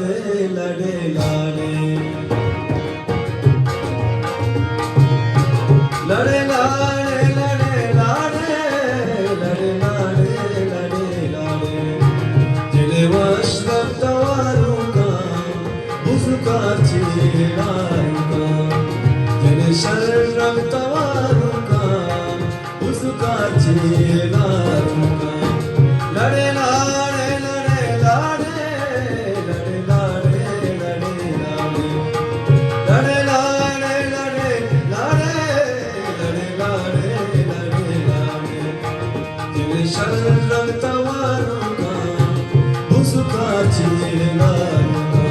लाड़े लड़े लाड़े लड़े लाड़े लड़े लाड़े लड़े लाड़े लड़े लाड़े जिले वशरब तवारुका उसका चिरारुका जिले शर्रब तवारुका उसका चिरारुका लड़े लाड़े लड़े लाड़े लड़े लाड़े लड़े लाड़े लड़े लाड़े लड़े लाड़े लड़े लाड़े लड़े लाड़े जिले शर्रब तवारुका उसका चिरारुका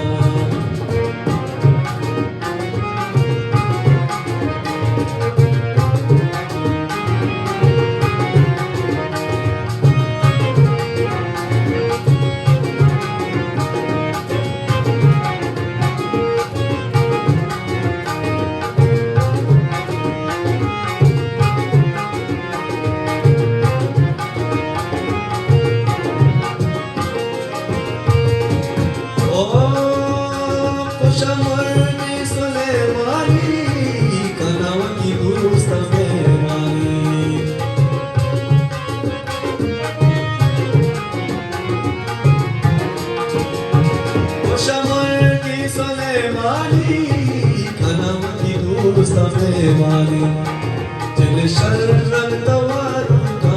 जिले शर्रब तवारुका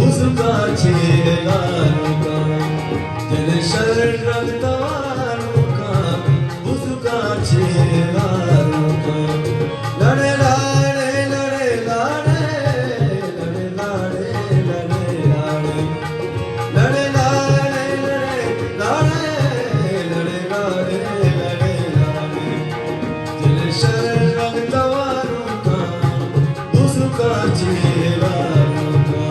उसका चिरारुका जिले शर्रब तवारुका उसका चिरारुका लड़े लाड़े लड़े लाड़े लड़े लाड़े लड़े लाड़े लड़े लाड़े लड़े लाड़े लड़े लाड़े लड़े लाड़े जिले शर्रब तवारुका उसका चिरारुका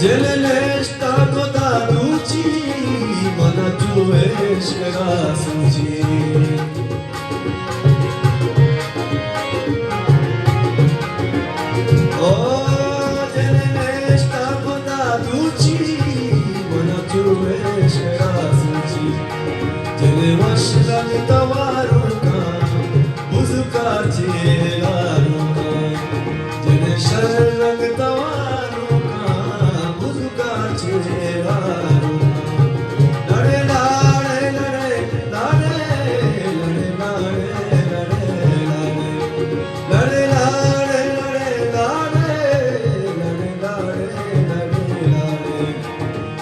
Jelene sta goda duci, mana juesh kara suci. Oh, jelene sta goda duci, mana juesh kara suci. Jele washrab tawaruka, uzka chilaruka. Jele sharrab tawaruka. लड़े लाड़े लड़े लाड़े लड़े लाड़े लड़े लाड़े लड़े लाड़े लड़े लाड़े लड़े लाड़े लड़े लाड़े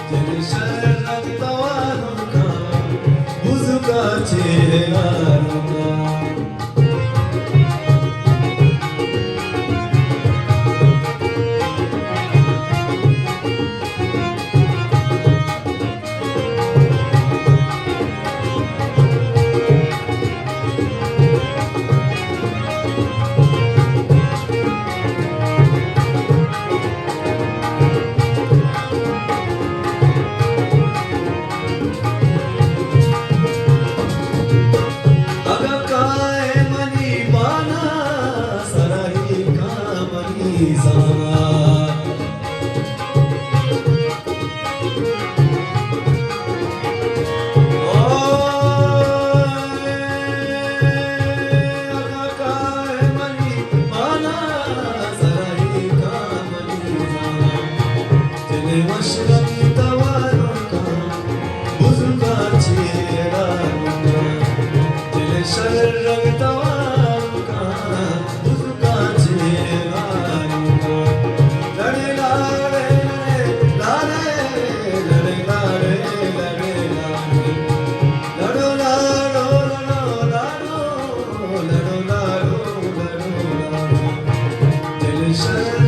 जिले शर्रब तवारुका उसका चिरारुका Share